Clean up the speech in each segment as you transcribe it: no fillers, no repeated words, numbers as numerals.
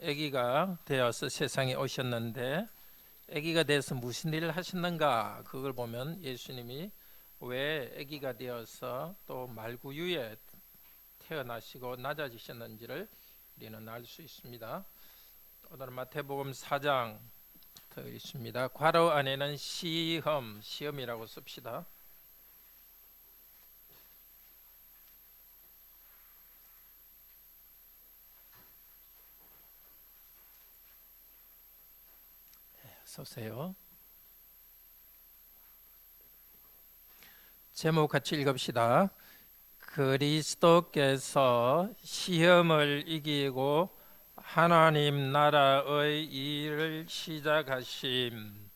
아기가 되어서 세상에 오셨는데 아기가 돼서 무슨 일을 하셨는가 그걸 보면 예수님이 왜 아기가 되어서 또 말구유에 태어나시고 낮아지셨는지를 우리는 알 수 있습니다. 오늘 마태복음 4장 있습니다. 괄호 안에는 시험이라고 씁시다. 서세요. 제목 같이 읽읍시다. 그리스도께서 시험을 이기고 하나님 나라의 일을 시작하심.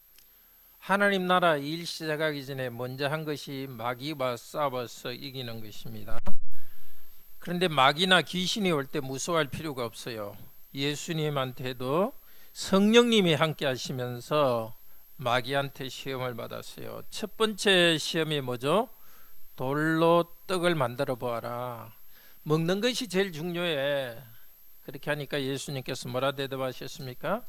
하나님 나라 일 시작하기 전에 먼저 한 것이 마귀와 싸워서 이기는 것입니다. 그런데 마귀나 귀신이 올 때 무서워할 필요가 없어요. 예수님한테도 성령님이 함께 하시면서 마귀한테 시험을 받았어요. 첫 번째 시험이 뭐죠? 돌로 떡을 만들어 보아라. 먹는 것이 제일 중요해. 그렇게 하니까 예수님께서 뭐라 대답하셨습니까?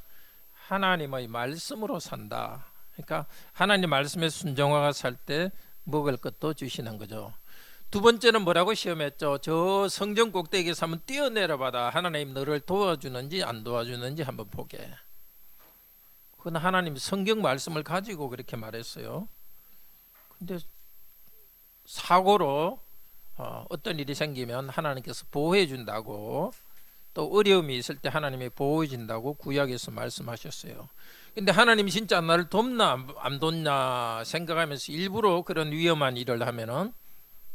하나님의 말씀으로 산다. 그러니까 하나님 말씀에 순종하가 살 때 먹을 것도 주시는 거죠. 두 번째는 뭐라고 시험했죠? 저 성전 꼭대기에서 한번 뛰어내려 봐라. 하나님 너를 도와주는지 안 도와주는지 한번 보게. 그건 하나님 성경 말씀을 가지고 그렇게 말했어요. 근데 사고로 어떤 일이 생기면 하나님께서 보호해 준다고, 또 어려움이 있을 때 하나님이 보호해 준다고 구약에서 말씀하셨어요. 근데 하나님이 진짜 나를 돕나 안 돕나 생각하면서 일부러 그런 위험한 일을 하면은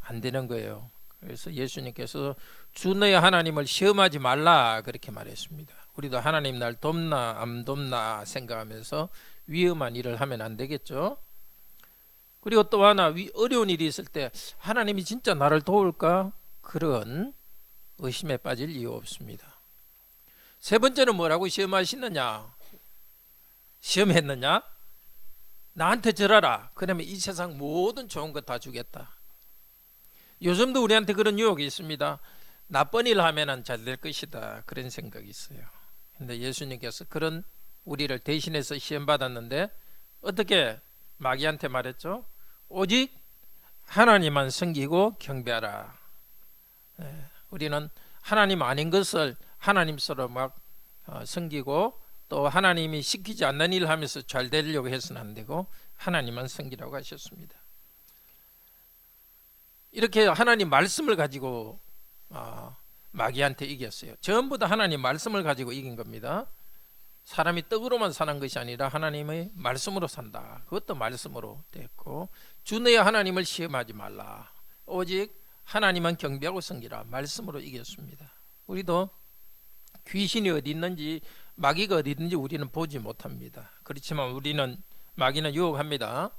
안 되는 거예요. 그래서 예수님께서 주 너의 하나님을 시험하지 말라 그렇게 말했습니다. 우리도 하나님 날 돕나 안 돕나 생각하면서 위험한 일을 하면 안 되겠죠. 그리고 또 하나 어려운 일이 있을 때 하나님이 진짜 나를 도울까? 그런 의심에 빠질 이유 없습니다. 세 번째는 뭐라고 시험하시느냐? 시험했느냐? 나한테 절하라. 그러면 이 세상 모든 좋은 것 다 주겠다. 요즘도 우리한테 그런 유혹이 있습니다. 나쁜 일 하면 잘 될 것이다. 그런 생각이 있어요. 근데 예수님께서 그런 우리를 대신해서 시험 받았는데 어떻게 마귀한테 말했죠? 오직 하나님만 섬기고 경배하라. 우리는 하나님 아닌 것을 하나님처럼 막 섬기고 또 하나님이 시키지 않는 일을 하면서 잘 되려고 해서는 안 되고 하나님만 섬기라고 하셨습니다. 이렇게 하나님 말씀을 가지고 마귀한테 이겼어요. 전부 다 하나님 말씀을 가지고 이긴 겁니다. 사람이 떡으로만 사는 것이 아니라 하나님의 말씀으로 산다. 그것도 말씀으로 됐고, 주 너의 하나님을 시험하지 말라. 오직 하나님만 경배하고 섬기라. 말씀으로 이겼습니다. 우리도 귀신이 어디 있는지 마귀가 어디 있는지 우리는 보지 못합니다. 그렇지만 마귀는 유혹합니다.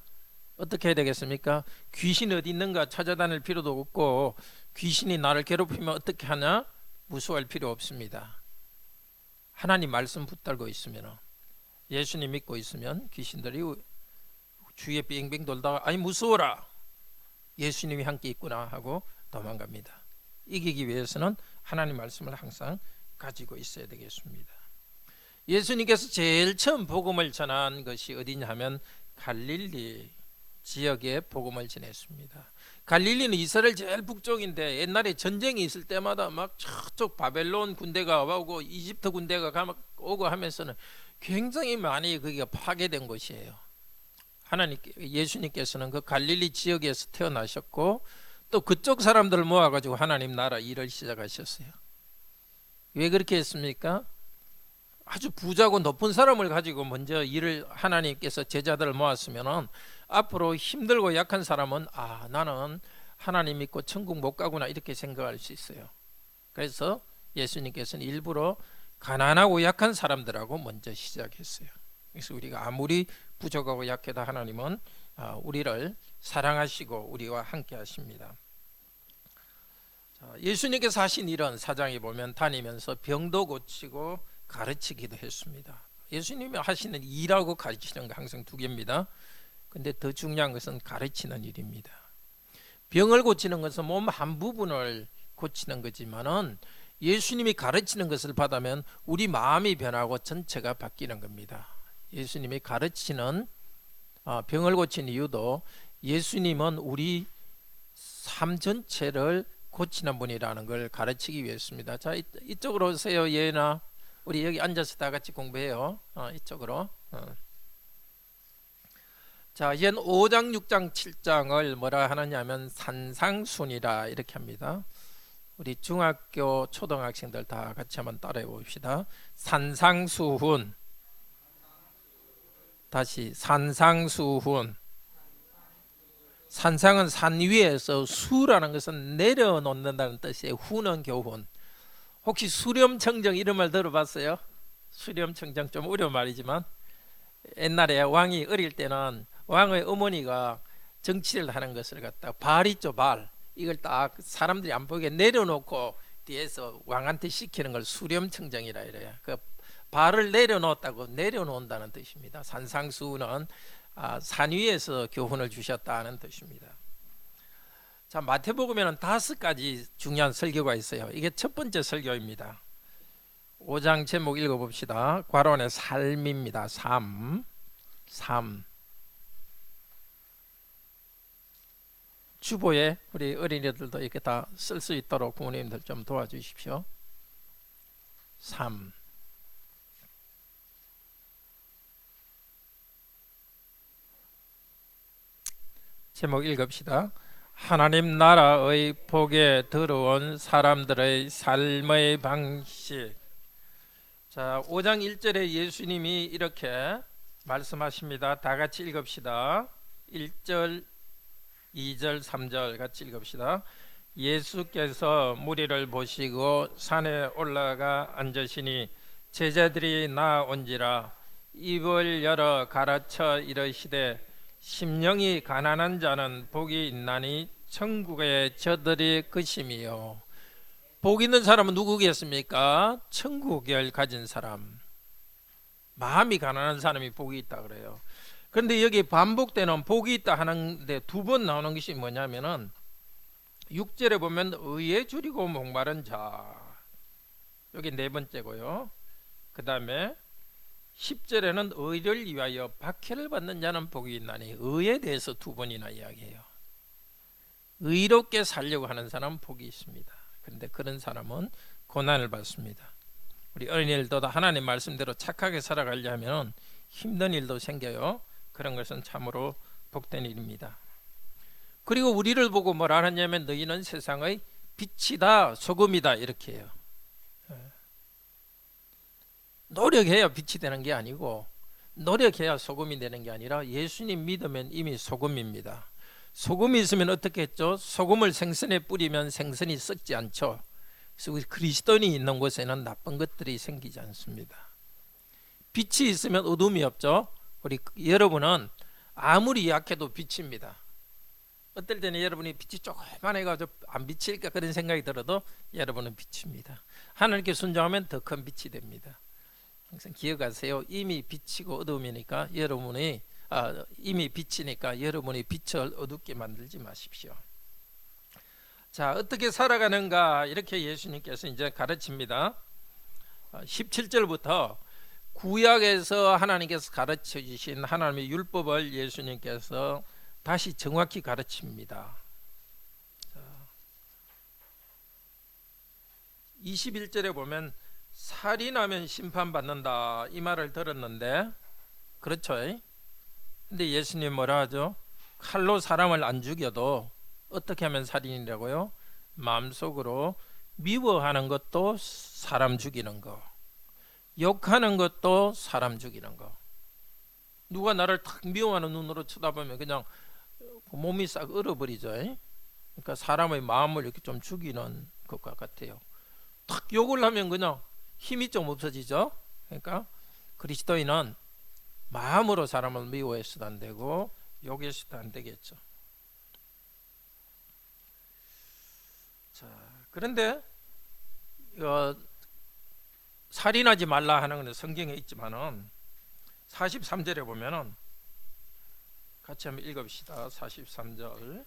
어떻게 해야 되겠습니까? 귀신이 어디 있는가 찾아다닐 필요도 없고, 귀신이 나를 괴롭히면 어떻게 하냐? 무서워할 필요 없습니다. 하나님 말씀 붙들고 있으면, 예수님 믿고 있으면 귀신들이 주위에 빙빙 돌다가 아니 무서워라, 예수님이 함께 있구나 하고 도망갑니다. 이기기 위해서는 하나님 말씀을 항상 가지고 있어야 되겠습니다. 예수님께서 제일 처음 복음을 전한 것이 어디냐 하면 갈릴리 지역에 복음을 전했습니다. 갈릴리는 이스라엘 제일 북쪽인데 옛날에 전쟁이 있을 때마다 막 저쪽 바벨론 군대가 오고 이집트 군대가 오고 하면서는 굉장히 많이 거기가 파괴된 곳이에요. 예수님께서는 그 갈릴리 지역에서 태어나셨고 또 그쪽 사람들을 모아가지고 하나님 나라 일을 시작하셨어요. 왜 그렇게 했습니까? 아주 부자고 높은 사람을 가지고 먼저 일을 하나님께서 제자들을 모았으면은 앞으로 힘들고 약한 사람은 나는 하나님 믿고 천국 못 가구나 이렇게 생각할 수 있어요. 그래서 예수님께서는 일부러 가난하고 약한 사람들하고 먼저 시작했어요. 그래서 우리가 아무리 부족하고 약해도 하나님은 우리를 사랑하시고 우리와 함께 하십니다. 예수님께서 하신 일은 사장에 보면 다니면서 병도 고치고 가르치기도 했습니다. 예수님이 하시는 일하고 가르치는 거 항상 두 개입니다. 근데 더 중요한 것은 가르치는 일입니다. 병을 고치는 것은 몸 한 부분을 고치는 거지만은 예수님이 가르치는 것을 받으면 우리 마음이 변하고 전체가 바뀌는 겁니다. 예수님이 가르치는 병을 고친 이유도 예수님은 우리 삶 전체를 고치는 분이라는 걸 가르치기 위해서입니다. 자, 이쪽으로 오세요. 예은아, 우리 여기 앉아서 다 같이 공부해요. 이쪽으로. 자, 연 5장, 6장, 7장을 뭐라 하느냐면 산상순이라 이렇게 합니다. 우리 중학교, 초등학생들 다 같이 한번 따라해 봅시다. 산상수훈. 다시 산상수훈. 산상은 산 위에서 수라는 것은 내려놓는다는 뜻이에요. 후는 교훈. 혹시 수렴청정 이런 말 들어봤어요? 수렴청정 좀 어려운 말이지만 옛날에 왕이 어릴 때는 왕의 어머니가 정치를 하는 것을 갖다 발 있죠, 발. 이걸 딱 사람들이 안 보게 내려놓고 뒤에서 왕한테 시키는 걸 수렴청정이라 이래요. 그 발을 내려놓았다고 내려놓는다는 뜻입니다. 산상수는 산 위에서 교훈을 주셨다는 뜻입니다. 자, 마태복음에는 5가지 중요한 설교가 있어요. 이게 첫 번째 설교입니다. 5장 제목 읽어봅시다. 괄호안에 삶입니다. 삶. 주보에 우리 어린이들도 이렇게 다 쓸 수 있도록 부모님들 좀 도와주십시오. 삶. 제목 읽읍시다. 하나님 나라의 복에 들어온 사람들의 삶의 방식. 자, 5장 1절에 예수님이 이렇게 말씀하십니다. 다 같이 읽읍시다. 1절, 2절, 3절 같이 읽읍시다. 예수께서 무리를 보시고 산에 올라가 앉으시니 제자들이 나온지라. 입을 열어 가르쳐 이르시되 심령이 가난한 자는 복이 있나니 천국의 저들이 것임이요. 복 있는 사람은 누구겠습니까? 천국을 가진 사람. 마음이 가난한 사람이 복이 있다 그래요. 그런데 여기 반복되는 복이 있다 하는데 2번 나오는 것이 뭐냐면은 6절에 보면 의에 줄이고 목마른 자. 여기 4번째고요. 그 다음에 10절에는 의를 위하여 박해를 받는 자는 복이 있나니, 의에 대해서 2번이나 이야기해요. 의롭게 살려고 하는 사람은 복이 있습니다. 그런데 그런 사람은 고난을 받습니다. 우리 어린이들도 하나님 말씀대로 착하게 살아가려면 힘든 일도 생겨요. 그런 것은 참으로 복된 일입니다. 그리고 우리를 보고 뭐라 하냐면 너희는 세상의 빛이다 소금이다 이렇게 해요. 노력해야 빛이 되는 게 아니고, 노력해야 소금이 되는 게 아니라 예수님 믿으면 이미 소금입니다. 소금이 있으면 어떻게 했죠? 소금을 생선에 뿌리면 생선이 썩지 않죠. 그래서 우리 그리스도인이 있는 곳에는 나쁜 것들이 생기지 않습니다. 빛이 있으면 어둠이 없죠. 우리 여러분은 아무리 약해도 빛입니다. 어떨 때는 여러분이 빛이 조그만해가지고 안 비칠까 그런 생각이 들어도 여러분은 빛입니다. 하나님께 순종하면 더 큰 빛이 됩니다. 항상 기억하세요. 이미 빛이고 어둠이니까 여러분이 이미 빛이니까 여러분이 빛을 어둡게 만들지 마십시오. 자, 어떻게 살아가는가 이렇게 예수님께서 이제 가르칩니다. 17절부터 구약에서 하나님께서 가르쳐 주신 하나님의 율법을 예수님께서 다시 정확히 가르칩니다. 자, 21절에 보면 살인하면 심판받는다 이 말을 들었는데, 그렇죠? 근데 예수님 뭐라 하죠? 칼로 사람을 안 죽여도 어떻게 하면 살인이라고요? 마음속으로 미워하는 것도 사람 죽이는 거, 욕하는 것도 사람 죽이는 거. 누가 나를 탁 미워하는 눈으로 쳐다보면 그냥 몸이 싹 얼어버리죠. 그러니까 사람의 마음을 이렇게 좀 죽이는 것과 같아요. 탁 욕을 하면 그냥 힘이 좀 없어지죠. 그러니까 그리스도인은 마음으로 사람을 미워해서도 안 되고 욕해서도 안 되겠죠. 자, 그런데 살인하지 말라 하는 것은 성경에 있지만은 43절에 보면은 같이 한번 읽읍시다. 43절.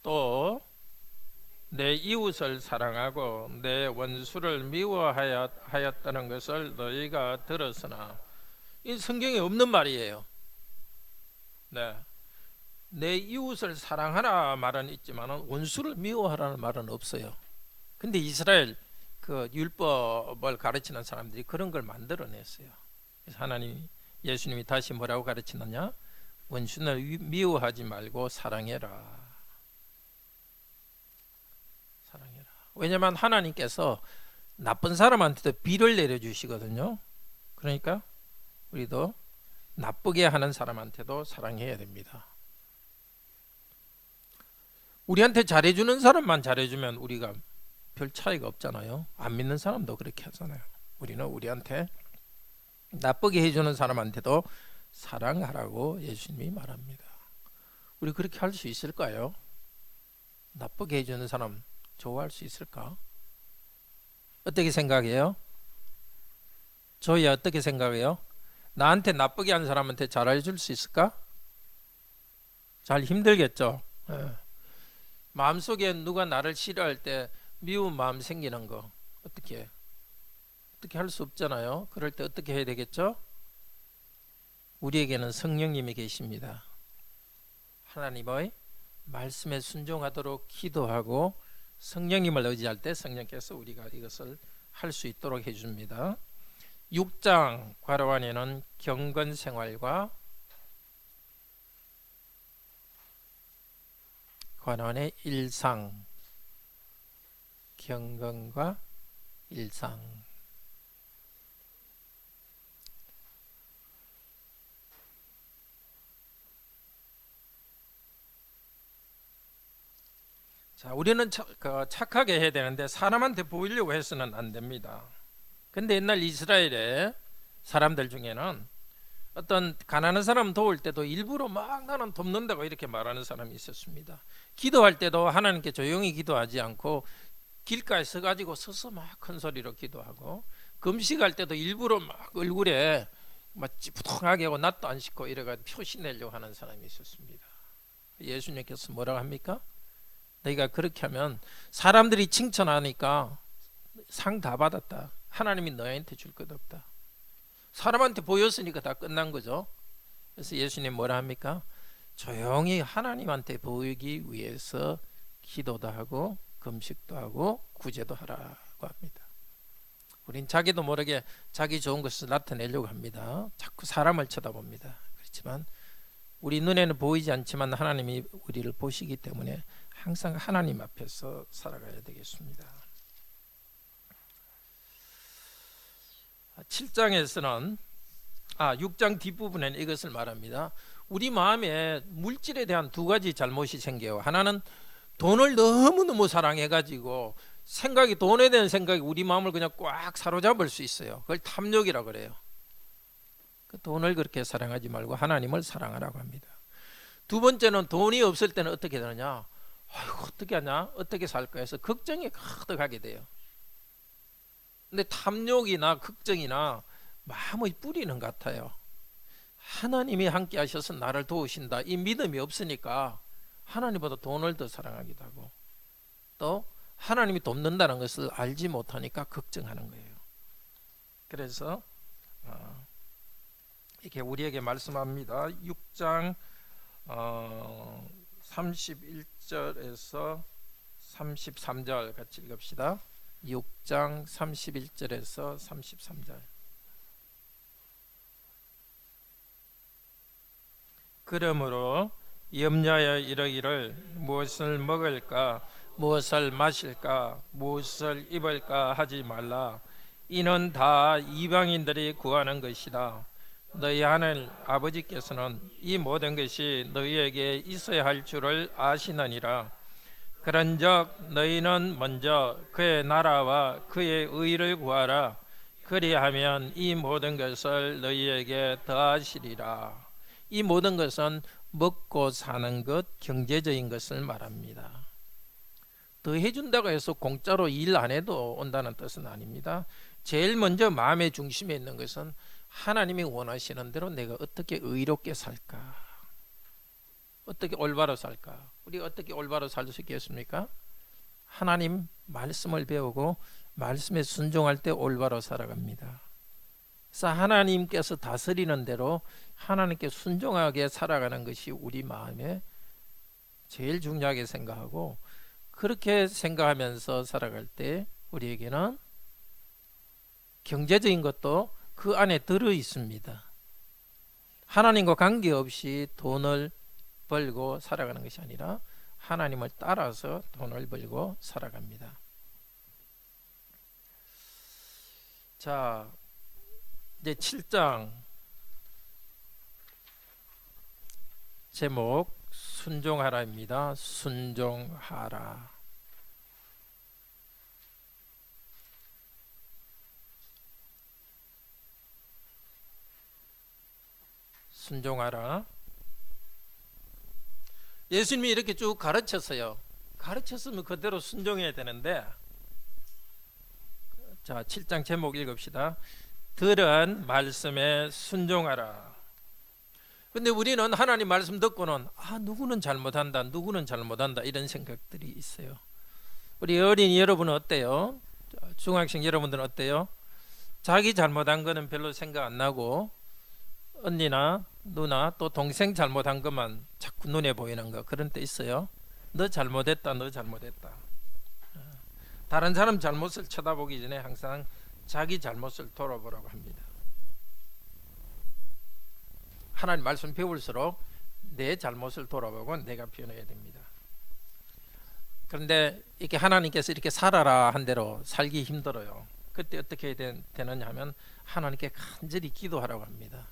또 내 이웃을 사랑하고 내 원수를 미워하였다는 것을 너희가 들었으나, 이 성경에 없는 말이에요. 네. 내 이웃을 사랑하라 말은 있지만 원수를 미워하라는 말은 없어요. 근데 이스라엘 그 율법을 가르치는 사람들이 그런 걸 만들어냈어요. 그래서 하나님, 예수님이 다시 뭐라고 가르치느냐? 원수를 미워하지 말고 사랑해라. 사랑해라. 왜냐하면 하나님께서 나쁜 사람한테도 비를 내려주시거든요. 그러니까 우리도 나쁘게 하는 사람한테도 사랑해야 됩니다. 우리한테 잘해주는 사람만 잘해주면 우리가 별 차이가 없잖아요. 안 믿는 사람도 그렇게 하잖아요. 우리는 우리한테 나쁘게 해주는 사람한테도 사랑하라고 예수님이 말합니다. 우리 그렇게 할 수 있을까요? 나쁘게 해주는 사람 좋아할 수 있을까? 어떻게 생각해요? 저희 어떻게 생각해요? 나한테 나쁘게 한 사람한테 잘해줄 수 있을까? 잘 힘들겠죠. 예. 마음속에 누가 나를 싫어할 때 미운 마음 생기는 거 어떻게 할 수 없잖아요. 그럴 때 어떻게 해야 되겠죠? 우리에게는 성령님이 계십니다. 하나님의 말씀에 순종하도록 기도하고 성령님을 의지할 때 성령께서 우리가 이것을 할 수 있도록 해줍니다. 6장 괄호안에는 경건생활과 괄호안의 일상, 경건과 일상. 자, 우리는 착하게 해야 되는데 사람한테 보이려고 해서는 안 됩니다. 근데 옛날 이스라엘의 사람들 중에는 어떤 가난한 사람 도울 때도 일부러 막 나는 돕는다고 이렇게 말하는 사람이 있었습니다. 기도할 때도 하나님께 조용히 기도하지 않고 길가에 서서 막 큰 소리로 기도하고, 금식할 때도 일부러 막 얼굴에 막 찌푸둥하게 하고 낯도 안 씻고 이래가지고 표시 내려고 하는 사람이 있었습니다. 예수님께서 뭐라고 합니까? 너희가 그렇게 하면 사람들이 칭찬하니까 상 다 받았다. 하나님이 너희한테 줄 것 없다. 사람한테 보였으니까 다 끝난 거죠. 그래서 예수님 뭐라 합니까? 조용히 하나님한테 보이기 위해서 기도도 하고 금식도 하고 구제도 하라고 합니다. 우린 자기도 모르게 자기 좋은 것을 나타내려고 합니다. 자꾸 사람을 쳐다봅니다. 그렇지만 우리 눈에는 보이지 않지만 하나님이 우리를 보시기 때문에 항상 하나님 앞에서 살아가야 되겠습니다. 7장에서는 6장 뒷부분에는 이것을 말합니다. 우리 마음에 물질에 대한 두 가지 잘못이 생겨요. 하나는 돈을 너무너무 사랑해가지고 돈에 대한 생각이 우리 마음을 그냥 꽉 사로잡을 수 있어요. 그걸 탐욕이라고 그래요. 그 돈을 그렇게 사랑하지 말고 하나님을 사랑하라고 합니다. 두 번째는 돈이 없을 때는 어떻게 되느냐? 아이고, 어떻게 하냐? 어떻게 살까 해서 걱정이 가득하게 돼요. 근데 탐욕이나 걱정이나 마음의 뿌리는 같아요. 하나님이 함께 하셔서 나를 도우신다, 이 믿음이 없으니까 하나님보다 돈을 더 사랑하기도 하고, 또 하나님이 돕는다는 것을 알지 못하니까 걱정하는 거예요. 그래서 이렇게 우리에게 말씀합니다. 6장 31절에서 33절 같이 읽읍시다. 6장 31절에서 33절. 그러므로 염려하여 이르기를 무엇을 먹을까, 무엇을 마실까, 무엇을 입을까 하지 말라. 이는 다 이방인들이 구하는 것이다. 너희 하늘 아버지께서는 이 모든 것이 너희에게 있어야 할 줄을 아시느니라. 그런즉 너희는 먼저 그의 나라와 그의 의를 구하라. 그리하면 이 모든 것을 너희에게 더하시리라. 이 모든 것은 먹고 사는 것, 경제적인 것을 말합니다. 더해준다고 해서 공짜로 일 안 해도 온다는 뜻은 아닙니다. 제일 먼저 마음의 중심에 있는 것은 하나님이 원하시는 대로 내가 어떻게 의롭게 살까, 어떻게 올바로 살까. 우리가 어떻게 올바로 살 수 있겠습니까? 하나님 말씀을 배우고 말씀에 순종할 때 올바로 살아갑니다. 그래서 하나님께서 다스리는 대로 하나님께 순종하게 살아가는 것이 우리 마음에 제일 중요하게 생각하고, 그렇게 생각하면서 살아갈 때 우리에게는 경제적인 것도 그 안에 들어 있습니다. 하나님과 관계없이 돈을 벌고 살아가는 것이 아니라 하나님을 따라서 돈을 벌고 살아갑니다. 자, 이제 7장 제목 순종하라입니다. 순종하라. 순종하라. 예수님이 이렇게 쭉 가르쳤어요. 가르쳤으면 그대로 순종해야 되는데, 자, 7장 제목 읽읍시다. 들은 말씀에 순종하라. 근데 우리는 하나님 말씀 듣고는 누구는 잘못한다, 누구는 잘못한다 이런 생각들이 있어요. 우리 어린이 여러분은 어때요? 중학생 여러분들은 어때요? 자기 잘못한 거는 별로 생각 안 나고 언니나 누나 또 동생 잘못한 것만 자꾸 눈에 보이는 거, 그런 때 있어요. 너 잘못했다, 너 잘못했다. 다른 사람 잘못을 쳐다보기 전에 항상 자기 잘못을 돌아보라고 합니다. 하나님 말씀 배울수록 내 잘못을 돌아보고 내가 변해야 됩니다. 그런데 이렇게 하나님께서 이렇게 살아라 한 대로 살기 힘들어요. 그때 어떻게 해야 되느냐 하면 하나님께 간절히 기도하라고 합니다.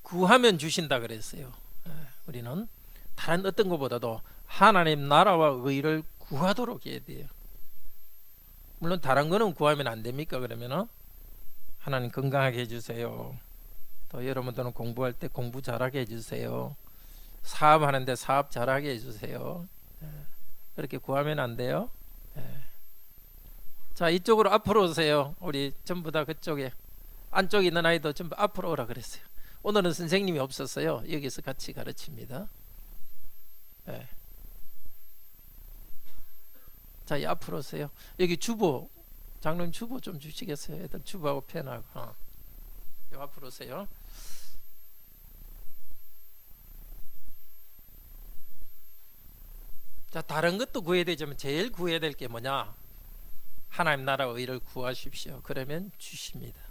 구하면 주신다 그랬어요. 우리는 다른 어떤 것보다도 하나님 나라와 의를 구하도록 해야 돼요. 물론 다른 거는 구하면 안 됩니까? 그러면은 하나님 건강하게 해주세요. 또 여러분들은 공부할 때 공부 잘하게 해주세요. 사업하는데 사업 잘하게 해주세요. 그렇게 구하면 안 돼요. 자, 이쪽으로 앞으로 오세요. 우리 전부 다 그쪽에 안쪽에 있는 아이도 전부 앞으로 오라 그랬어요. 오늘은 선생님이 없었어요. 여기서 같이 가르칩니다. 자, 이 앞으로 오세요. 여기 주보, 장로님 주보 좀 주시겠어요? 애들 주보하고 펜하고. 요 앞으로 오세요. 자, 다른 것도 구해야 되지만 제일 구해야 될 게 뭐냐? 하나님 나라와 의를 구하십시오. 그러면 주십니다.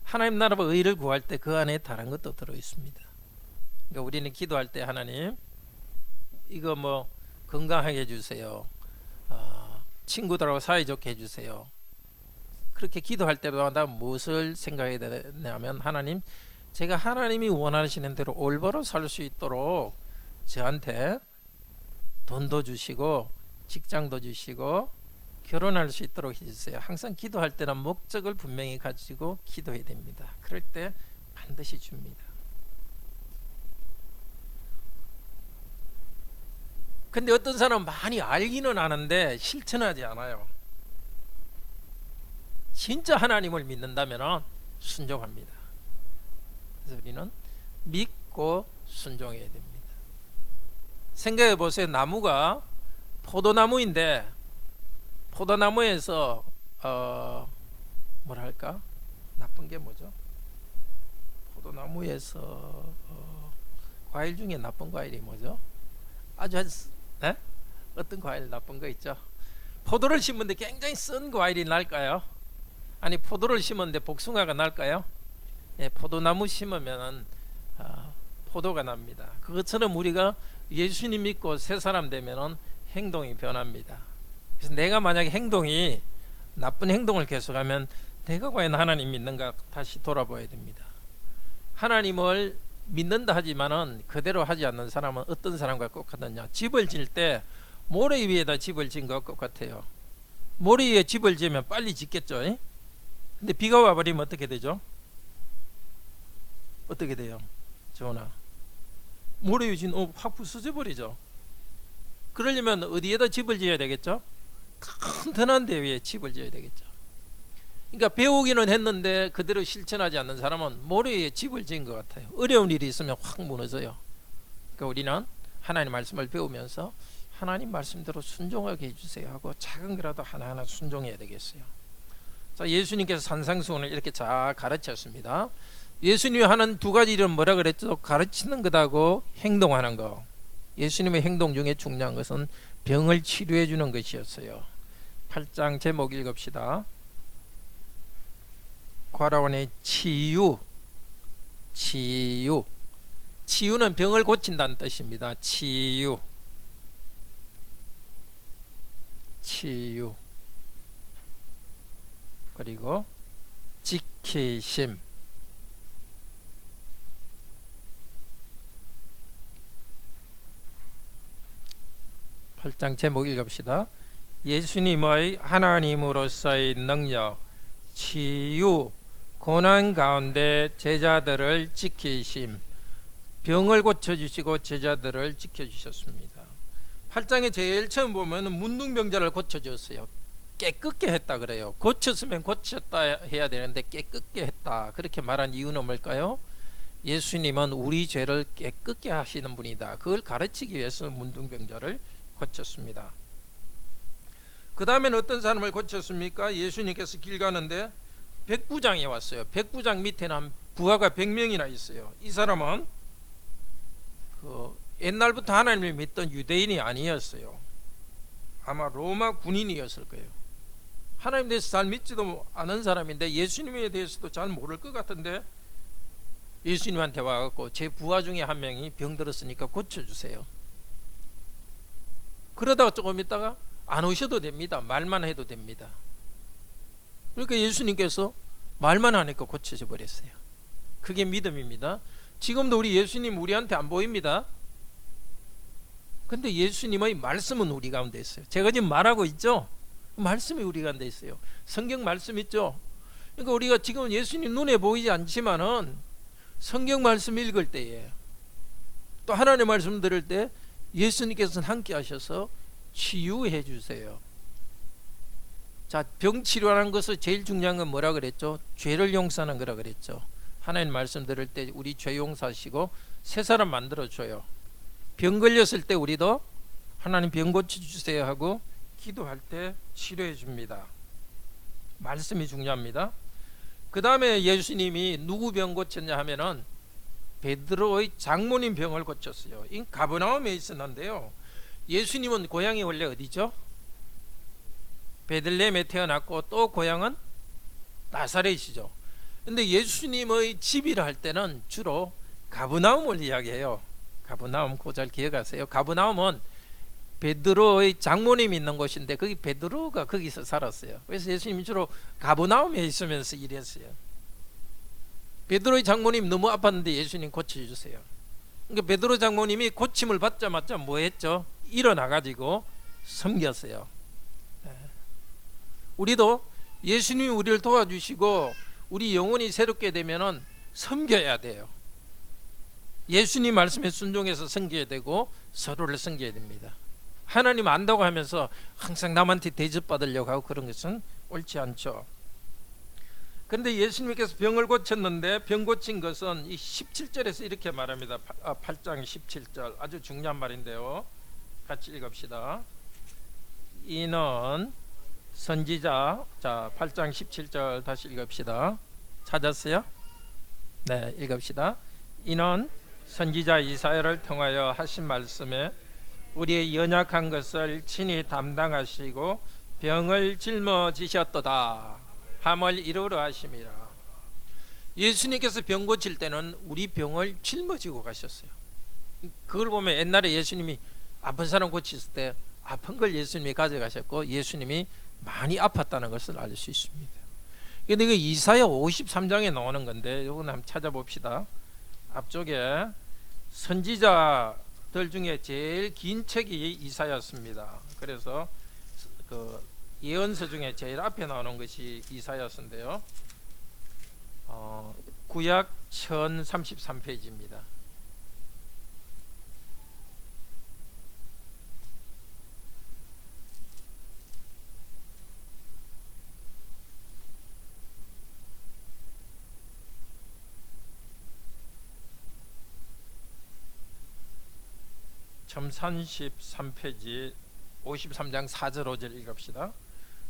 하나님 나라와 의를 구할 때 그 안에 다른 것도 들어 있습니다. 그러니까 우리는 기도할 때 하나님 이거 뭐 건강하게 해주세요. 친구들하고 사이좋게 해주세요. 그렇게 기도할 때마다 무엇을 생각해야 되냐면, 하나님, 제가 하나님이 원하시는 대로 올바로 살 수 있도록 저한테 돈도 주시고 직장도 주시고 결혼할 수 있도록 해주세요. 항상 기도할 때는 목적을 분명히 가지고 기도해야 됩니다. 그럴 때 반드시 줍니다. 근데 어떤 사람은 많이 알기는 아는데 실천하지 않아요. 진짜 하나님을 믿는다면 순종합니다. 그래서 우리는 믿고 순종해야 됩니다. 생각해 보세요. 나무가 포도나무인데 포도나무에서 뭐랄까 나쁜 게 뭐죠? 포도나무에서 과일 중에 나쁜 과일이 뭐죠? 어떤 과일 나쁜 거 있죠? 포도를 심는데 굉장히 쓴 과일이 날까요? 아니, 포도를 심었는데 복숭아가 날까요? 포도나무 심으면 포도가 납니다. 그것처럼 우리가 예수님 믿고 새 사람 되면 행동이 변합니다. 그래서 내가 만약에 행동이 나쁜 행동을 계속하면 내가 과연 하나님 믿는가 다시 돌아봐야 됩니다. 하나님을 믿는다 하지만은 그대로 하지 않는 사람은 어떤 사람과 똑같느냐? 집을 질 때 모래 위에다 집을 진 것과 똑같아요. 모래 위에 집을 지으면 빨리 짓겠죠. 근데 비가 와버리면 어떻게 되죠? 어떻게 돼요? 전하, 모래 위에 지면 확 부서져 버리죠. 그러려면 어디에다 집을 지어야 되겠죠? 튼튼한 데 위에 집을 지어야 되겠죠. 그러니까 배우기는 했는데 그대로 실천하지 않는 사람은 모래 위에 집을 지은 것 같아요. 어려운 일이 있으면 확 무너져요. 그러니까 우리는 하나님 말씀을 배우면서 하나님 말씀대로 순종하게 해주세요 하고 작은 거라도 하나하나 순종해야 되겠어요. 자, 예수님께서 산상수훈을 이렇게 잘 가르쳤습니다. 예수님이 하는 두 가지 일은 뭐라 그랬죠? 가르치는 것하고 행동하는 거. 예수님의 행동 중에 중요한 것은 병을 치료해 주는 것이었어요. 8장 제목 읽읍시다. 과라원의 치유. 치유는 병을 고친다는 뜻입니다. 치유. 그리고 지키심. 팔장 제목 읽읍시다. 예수님의 하나님으로서의 능력, 치유, 고난 가운데 제자들을 지키심. 병을 고쳐주시고 제자들을 지켜주셨습니다. 8장에 제일 처음 보면 문둥병자를 고쳐줬어요. 깨끗게 했다 그래요. 고쳤으면 고쳤다 해야 되는데 깨끗게 했다 그렇게 말한 이유는 뭘까요? 예수님은 우리 죄를 깨끗게 하시는 분이다. 그걸 가르치기 위해서 문둥병자를 고쳤습니다. 그 다음에는 어떤 사람을 고쳤습니까? 예수님께서 길 가는데 백부장이 왔어요. 백부장 밑에는 부하가 100명이나 있어요. 이 사람은 옛날부터 하나님을 믿던 유대인이 아니었어요. 아마 로마 군인이었을 거예요. 하나님 대해서 잘 믿지도 않은 사람인데 예수님에 대해서도 잘 모를 것 같은데 예수님한테 와갖고 제 부하 중에 한 명이 병들었으니까 고쳐주세요. 그러다가 조금 있다가 안 오셔도 됩니다. 말만 해도 됩니다. 그러니까 예수님께서 말만 하니까 고쳐져 버렸어요. 그게 믿음입니다. 지금도 우리 예수님 우리한테 안 보입니다. 근데 예수님의 말씀은 우리 가운데 있어요. 제가 지금 말하고 있죠? 말씀이 우리 가운데 있어요. 성경 말씀 있죠? 그러니까 우리가 지금 예수님 눈에 보이지 않지만은 성경 말씀 읽을 때에 또 하나님의 말씀 들을 때 예수님께서는 함께 하셔서 치유해 주세요. 자, 병 치료하는 것을 제일 중요한 건 뭐라 그랬죠? 죄를 용서하는 거라 그랬죠. 하나님 말씀 들을 때 우리 죄 용서하시고 새 사람 만들어줘요. 병 걸렸을 때 우리도 하나님 병 고쳐주세요 하고 기도할 때 치료해 줍니다. 말씀이 중요합니다. 그 다음에 예수님이 누구 병 고쳤냐 하면은 베드로의 장모님 병을 고쳤어요. 이 가버나움에 있었는데요. 예수님은 고향이 원래 어디죠? 베들레헴에 태어났고 또 고향은 나사렛이죠. 근데 예수님의 집이라 할 때는 주로 가버나움을 이야기해요. 가버나움 그 잘 기억하세요. 가버나움은 베드로의 장모님이 있는 곳인데 거기 베드로가 거기서 살았어요. 그래서 예수님이 주로 가버나움에 있으면서 일했어요. 베드로의 장모님 너무 아팠는데 예수님 고쳐주세요. 그러니까 베드로 장모님이 고침을 받자마자 뭐 했죠? 일어나가지고 섬겼어요. 우리도 예수님이 우리를 도와주시고 우리 영혼이 새롭게 되면은 섬겨야 돼요. 예수님 말씀에 순종해서 섬겨야 되고 서로를 섬겨야 됩니다. 하나님 안다고 하면서 항상 남한테 대접받으려고 하고 그런 것은 옳지 않죠. 그런데 예수님께서 병을 고쳤는데 병 고친 것은 이 17절에서 이렇게 말합니다. 8장 17절 아주 중요한 말인데요. 같이 읽읍시다. 이는 선지자, 자 8장 17절 다시 읽읍시다. 찾았어요? 네, 읽읍시다. 이는 선지자 이사야를 통하여 하신 말씀에 우리의 연약한 것을 친히 담당하시고 병을 짊어지셨도다 함을 이루려 하심이라. 예수님께서 병 고칠 때는 우리 병을 짊어지고 가셨어요. 그걸 보면 옛날에 예수님이 아픈 사람 고쳤을 때 아픈 걸 예수님이 가져가셨고 예수님이 많이 아팠다는 것을 알 수 있습니다. 근데 이거 이사야 53장에 나오는 건데 이거 한번 찾아봅시다. 앞쪽에 선지자들 중에 제일 긴 책이 이사야서입니다. 그래서 그 예언서 중에 제일 앞에 나오는 것이 이사야서인데요. 구약 1033페이지입니다. 점33페이지 53장 4절 5절 읽읍시다.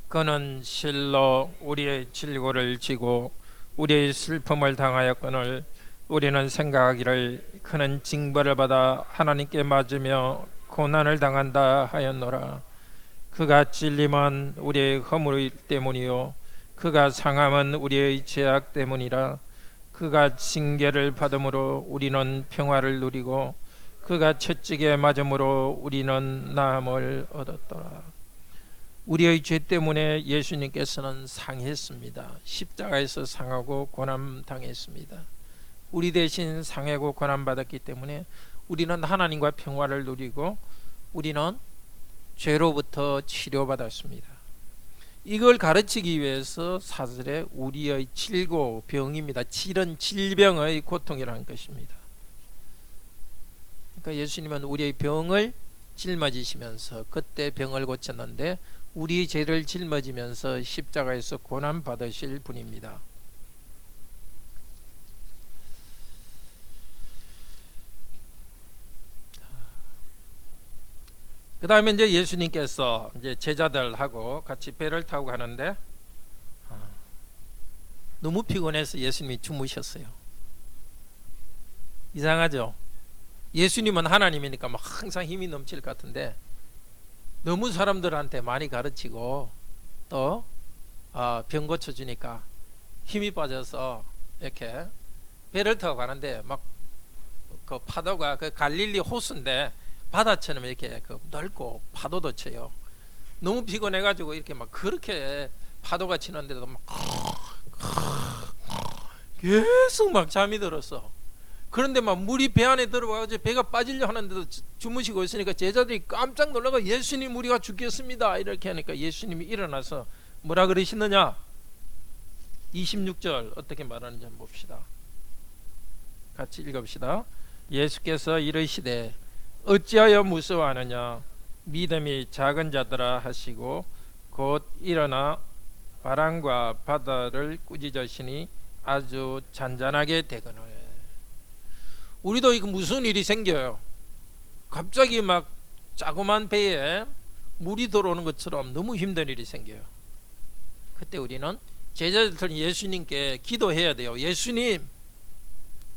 그는 실로 우리의 질고를 지고 우리의 슬픔을 당하였거늘 우리는 생각하기를 그는 징벌을 받아 하나님께 맞으며 고난을 당한다 하였노라. 그가 찔림은 우리의 허물 때문이요 그가 상함은 우리의 죄악 때문이라. 그가 징계를 받음으로 우리는 평화를 누리고 그가 채찍에 맞음으로 우리는 나음을 얻었더라. 우리의 죄 때문에 예수님께서는 상했습니다. 십자가에서 상하고 고난 당했습니다. 우리 대신 상하고 고난 받았기 때문에 우리는 하나님과 평화를 누리고 우리는 죄로부터 치료받았습니다. 이걸 가르치기 위해서 사절에 우리의 질고 병입니다. 질은 질병의 고통이라는 것입니다. 그러니까 예수님은 우리의 병을 짊어지시면서 그때 병을 고쳤는데 우리 죄를 짊어지면서 십자가에서 고난 받으실 분입니다. 그 다음에 이제 예수님께서 이제 제자들하고 같이 배를 타고 가는데 너무 피곤해서 예수님이 주무셨어요. 이상하죠? 예수님은 하나님이니까 막 항상 힘이 넘칠 것 같은데 너무 사람들한테 많이 가르치고 또 병 고쳐주니까 힘이 빠져서 이렇게 배를 타고 가는데 막 그 파도가 그 갈릴리 호수인데 바다처럼 이렇게 그 넓고 파도도 쳐요. 너무 피곤해가지고 이렇게 막 그렇게 파도가 치는데도 막 계속 막 잠이 들었어. 그런데 막 물이 배 안에 들어와가지고 배가 빠지려 하는데도 주무시고 있으니까 제자들이 깜짝 놀라고 예수님 우리가 죽겠습니다 이렇게 하니까 예수님이 일어나서 뭐라 그러시느냐. 26절 어떻게 말하는지 한번 봅시다. 같이 읽읍시다. 예수께서 이르시되 어찌하여 무서워하느냐 믿음이 작은 자들아 하시고 곧 일어나 바람과 바다를 꾸짖으시니 아주 잔잔하게 되거늘. 우리도 이거 무슨 일이 생겨요. 갑자기 막 자그만 배에 물이 들어오는 것처럼 너무 힘든 일이 생겨요. 그때 우리는 제자들은 예수님께 기도해야 돼요. 예수님,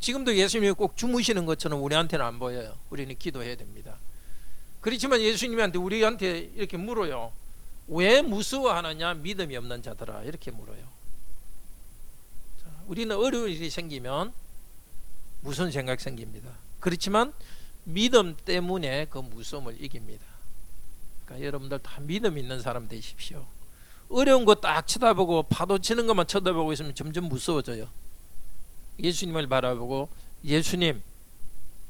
지금도 예수님이 꼭 주무시는 것처럼 우리한테는 안 보여요. 우리는 기도해야 됩니다. 그렇지만 예수님한테 우리한테 이렇게 물어요. 왜 무서워하느냐 믿음이 없는 자들아 이렇게 물어요. 자, 우리는 어려운 일이 생기면 무슨 생각 생깁니다. 그렇지만 믿음 때문에 그 무서움을 이깁니다. 그러니까 여러분들 다 믿음 있는 사람 되십시오. 어려운 거 딱 쳐다보고 파도 치는 것만 쳐다보고 있으면 점점 무서워져요. 예수님을 바라보고 예수님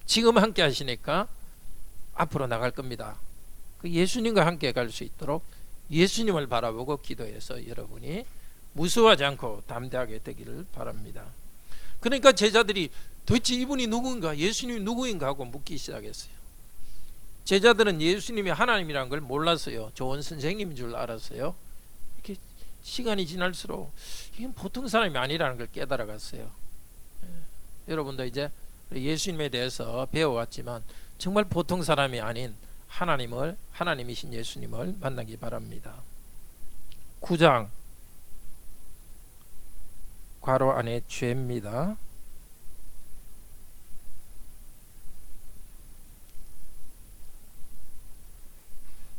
지금 함께 하시니까 앞으로 나갈 겁니다. 그 예수님과 함께 갈 수 있도록 예수님을 바라보고 기도해서 여러분이 무서워하지 않고 담대하게 되기를 바랍니다. 그러니까 제자들이 도대체 이분이 누구인가, 예수님이 누구인가 하고 묻기 시작했어요. 제자들은 예수님이 하나님이라는 걸 몰랐어요. 좋은 선생님인 줄 알았어요. 이렇게 시간이 지날수록 이건 보통 사람이 아니라는 걸 깨달아갔어요. 여러분도 이제 예수님에 대해서 배워왔지만 정말 보통 사람이 아닌 하나님이신 예수님을 만나기 바랍니다. 9장 괄호 안에 죄입니다.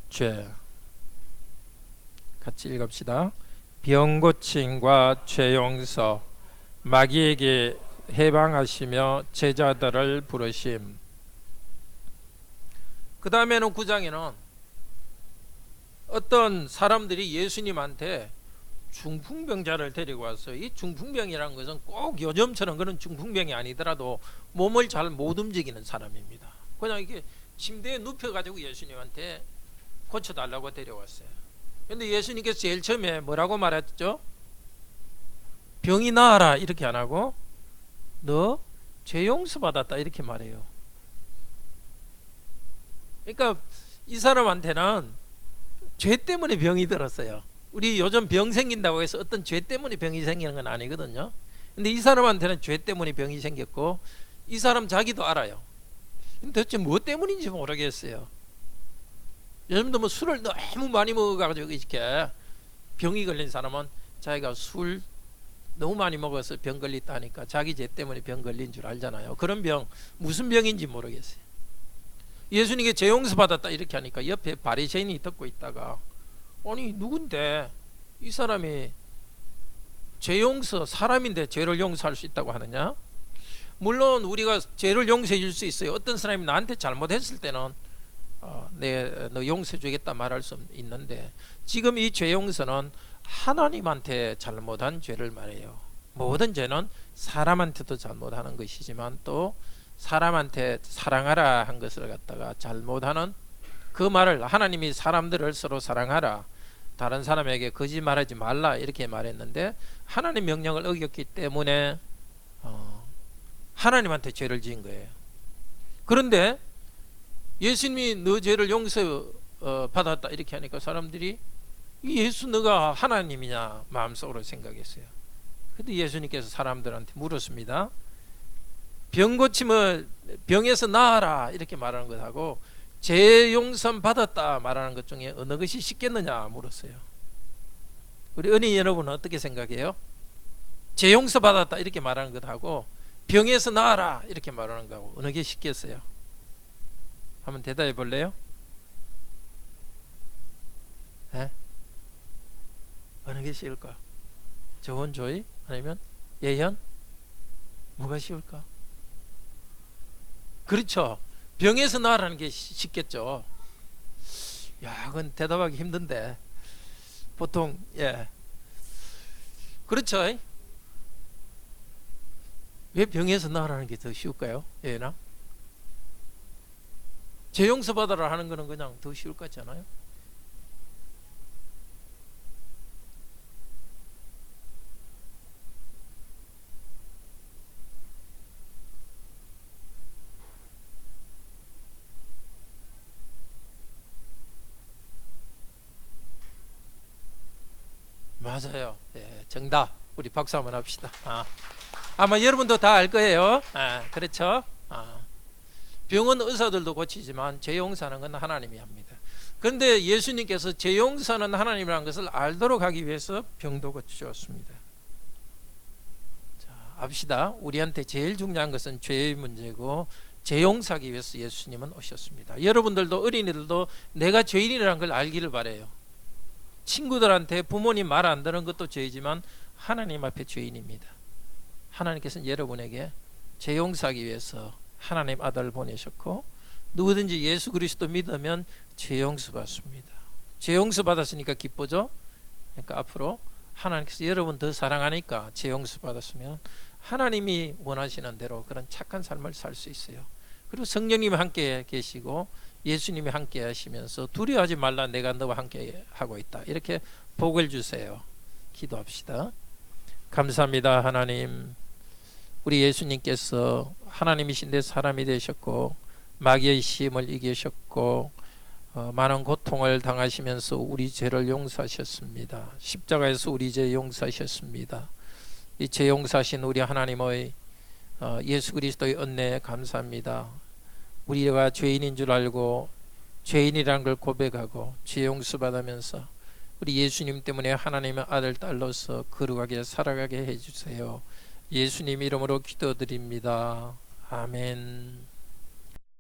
죄 같이 읽읍시다. 병고침과 죄용서 마귀에게 해방하시며 제자들을 부르심. 그 다음에는 9장에는 어떤 사람들이 예수님한테 중풍병자를 데리고 왔어요. 이 중풍병이라는 것은 꼭 요즘처럼 그런 중풍병이 아니더라도 몸을 잘 못 움직이는 사람입니다. 그냥 이렇게 침대에 눕혀가지고 예수님한테 고쳐달라고 데려왔어요. 그런데 예수님께서 제일 처음에 뭐라고 말했죠? 병이 나아라 이렇게 안 하고 너 죄 용서 받았다 이렇게 말해요. 그러니까 이 사람한테는 죄 때문에 병이 들었어요. 우리 요즘 병 생긴다고 해서 어떤 죄 때문에 병이 생기는 건 아니거든요. 근데 이 사람한테는 죄 때문에 병이 생겼고 이 사람 자기도 알아요. 도대체 무엇 때문인지 모르겠어요. 요즘도 뭐 술을 너무 많이 먹어가지고 이렇게 병이 걸린 사람은 자기가 술 너무 많이 먹어서 병 걸렸다 하니까 자기 죄 때문에 병 걸린 줄 알잖아요. 그런 병 무슨 병인지 모르겠어요. 예수님께 죄 용서 받았다 이렇게 하니까 옆에 바리새인이 듣고 있다가 아니 누군데 이 사람이 죄 용서 사람인데 죄를 용서할 수 있다고 하느냐? 물론 우리가 죄를 용서해 줄 수 있어요. 어떤 사람이 나한테 잘못했을 때는 너 용서해 주겠다 말할 수 있는데 지금 이 죄 용서는 하나님한테 잘못한 죄를 말해요. 모든 죄는 사람한테도 잘못하는 것이지만 또 사람한테 사랑하라 한 것을 갖다가 잘못하는 그 말을 하나님이 사람들을 서로 사랑하라 다른 사람에게 거짓말하지 말라 이렇게 말했는데 하나님 명령을 어겼기 때문에 하나님한테 죄를 지은 거예요. 그런데 예수님이 너 죄를 용서 받았다 이렇게 하니까 사람들이 예수 너가 하나님이냐 마음속으로 생각했어요. 그런데 예수님께서 사람들한테 물었습니다. 병 고침을 병에서 나아라 이렇게 말하는 것하고 죄 용서 받았다 말하는 것 중에 어느 것이 쉽겠느냐 물었어요. 우리 은희 여러분은 어떻게 생각해요? 죄 용서 받았다 이렇게 말하는 것하고 병에서 나아라 이렇게 말하는 것하고 어느 게 쉽겠어요? 한번 대답해 볼래요? 네? 어느 게 쉬울까? 조언 조의 아니면 예언? 뭐가 쉬울까? 그렇죠. 병에서 나으라는 게 쉽겠죠. 야, 그건 대답하기 힘든데 보통 그렇죠. 왜 병에서 나으라는 게 더 쉬울까요? 예나? 죄 용서 받으라 하는 거는 그냥 더 쉬울 것 같지 않아요? 맞아요. 정답. 우리 박수 한번 합시다. 아마 여러분도 다 알 거예요. 그렇죠? 병은 의사들도 고치지만 죄 용서하는 건 하나님이 합니다. 그런데 예수님께서 죄 용서는 하나님이라는 것을 알도록 하기 위해서 병도 고쳐주었습니다. 자, 압시다. 우리한테 제일 중요한 것은 죄의 문제고 죄 용서하기 위해서 예수님은 오셨습니다. 여러분들도 어린이들도 내가 죄인이라는 걸 알기를 바라요. 친구들한테 부모님 말 안 듣는 것도 죄이지만 하나님 앞에 죄인입니다. 하나님께서는 여러분에게 죄 용서하기 위해서 하나님 아들을 보내셨고 누구든지 예수 그리스도 믿으면 죄 용서 받습니다. 죄 용서 받았으니까 기쁘죠? 그러니까 앞으로 하나님께서 여러분 더 사랑하니까 죄 용서 받았으면 하나님이 원하시는 대로 그런 착한 삶을 살 수 있어요. 그리고 성령님이 함께 계시고 예수님이 함께 하시면서 두려워하지 말라 내가 너와 함께 하고 있다 이렇게 복을 주세요. 기도합시다. 감사합니다. 하나님, 우리 예수님께서 하나님이신데 사람이 되셨고 마귀의 시험을 이기셨고 많은 고통을 당하시면서 우리 죄를 용서하셨습니다. 십자가에서 우리 죄 용서하셨습니다. 이 죄 용서하신 우리 하나님의 예수 그리스도의 은혜에 감사합니다. 우리가 죄인인 줄 알고 죄인이라는 걸 고백하고 죄 용서 받으면서 우리 예수님 때문에 하나님의 아들 딸로서 거룩하게 살아가게 해주세요. 예수님 이름으로 기도드립니다. 아멘.